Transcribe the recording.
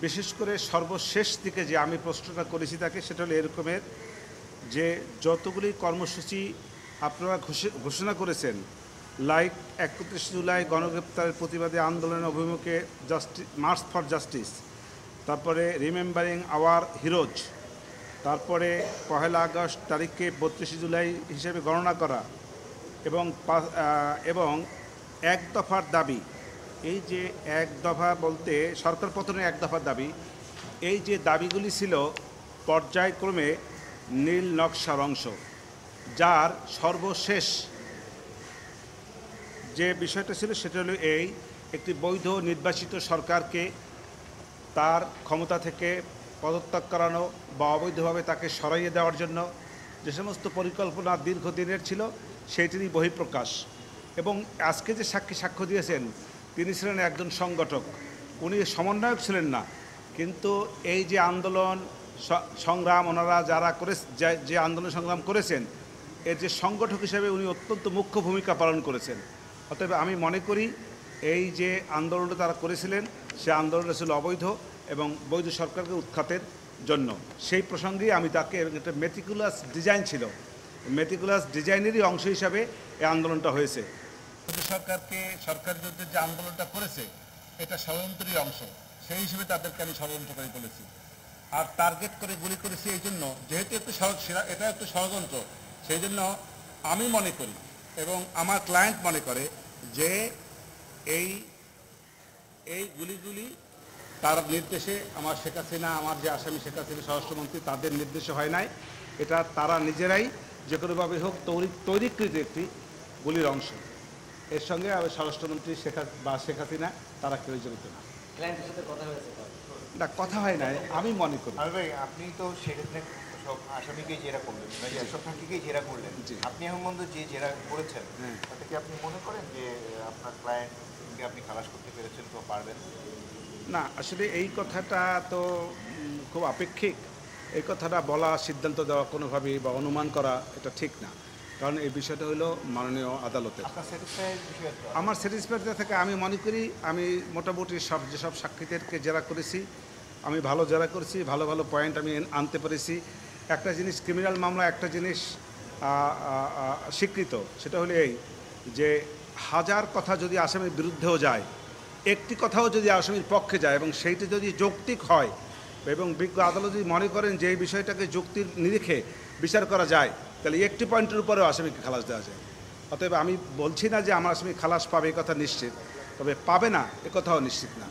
বিশেষ করে সর্বশেষ দিকে যে আমি প্রশ্নটা করেছি তাকে, সেটা হলো এরকমের যে যতগুলি কর্মসূচি আপনারা ঘোষণা করেছেন, লাইক ৩১ জুলাই গণগ্রেপ্তারের প্রতিবাদে আন্দোলনের অভিমুখে মার্চ ফর জাস্টিস, তারপরে রিমেম্বারিং আওয়ার হিরোজ, তারপরে ১লা আগস্ট তারিখকে ৩২ জুলাই হিসেবে গণনা করা, এবং এক দফার দাবি, এই যে এক দফা বলতে সরকার পতনের এক দফার দাবি, এই যে দাবিগুলি ছিল পর্যায়ক্রমে নীল নকশার অংশ, যার সর্বশেষ যে বিষয়টা ছিল সেটা হলো এই: একটি বৈধ নির্বাচিত সরকারকে তার ক্ষমতা থেকে পদত্যাগ করানো বা অবৈধভাবে তাকে সরাইয়ে দেওয়ার জন্য যে সমস্ত পরিকল্পনা দীর্ঘদিনের ছিল সেইটিরই বহিঃপ্রকাশ। এবং আজকে যে সাক্ষ্য দিয়েছেন তিনি ছিলেন একজন সংগঠক, উনি সমন্বয়ক ছিলেন না, কিন্তু এই যে আন্দোলন সংগ্রাম ওনারা যারা যে আন্দোলন সংগ্রাম করেছেন এর যে সংগঠক হিসেবে উনি অত্যন্ত মুখ্য ভূমিকা পালন করেছেন। অতএব আমি মনে করি এই যে আন্দোলনটা তারা করেছিলেন সে আন্দোলনটা ছিল অবৈধ এবং বৈধ সরকারকে উৎখাতের জন্য। সেই প্রসঙ্গেই আমি তাকে, একটা মেটিকুলাস ডিজাইন ছিল, মেটিকুলাস ডিজাইনেরই অংশ হিসাবে এই আন্দোলনটা হয়েছে। সরকার বিরুদ্ধে যে আন্দোলনটা করেছে এটা ষড়যন্ত্রী অংশ, সেই হিসেবে তাদেরকে আমি ষড়যন্ত্রকারী বলেছি। আর টার্গেট করে গুলি করেছি এই জন্য, যেহেতু এটা একটু ষড়যন্ত্র, সেই জন্য আমি মনে করি এবং আমার ক্লায়েন্ট মনে করে যে এই গুলিগুলি তার নির্দেশে, আমার শেখ হাসিনা, আমার যে আসামি শেখ হাসিনা স্বরাষ্ট্রমন্ত্রী, তাদের নির্দেশে হয় নাই, এটা তারা নিজেরাই যে কোনোভাবে হোক তৈরিকৃত একটি গুলির অংশ। এর সঙ্গে স্বরাষ্ট্রমন্ত্রী শেখ হাসিনা তারা কেউ জড়িত না। না, কথা হয় নাই আমি মনে করি। ভাই, আপনি তো সেক্ষেত্রে সব আসামিকেই জেরা করলেন, সব থাকিকেই জেরা করলেন, আপনি এখন পর্যন্ত যে জেরা করেছেন তাতে কি আপনি মনে করেন যে আপনার ক্লায়েন্টকে আপনি খালাস করতে পেরেছেন তো পারবেন? না, আসলে এই কথাটা তো খুব আপেক্ষিক। এই কথাটা বলা, সিদ্ধান্ত দেওয়া কোনোভাবেই বা অনুমান করা এটা ঠিক না, কারণ এই বিষয়টা হলো মাননীয় আদালতের। আমার স্যাটিসফাইড থেকে আমি মনে করি আমি মোটামুটি যেসব সাক্ষীদেরকে জেরা করেছি আমি ভালো জেরা করেছি, ভালো ভালো পয়েন্ট আমি আনতে পেরেছি। একটা জিনিস ক্রিমিনাল মামলা, একটা জিনিস স্বীকৃত, সেটা হলো এই যে হাজার কথা যদি আসামির বিরুদ্ধেও যায়, একটি কথাও যদি আসামির পক্ষে যায় এবং সেইটি যদি যৌক্তিক হয় এবং বিজ্ঞ আদালত যদি মনে করেন যে এই বিষয়টাকে যুক্তির নিরিখে বিচার করা যায়, তাহলে একটি পয়েন্টের উপরেও আসামিকে খালাস দেওয়া যায়। অতএব আমি বলছি না যে আমার আসামি খালাস পাবে, এ কথা নিশ্চিত, তবে পাবে না এ কথাও নিশ্চিত না।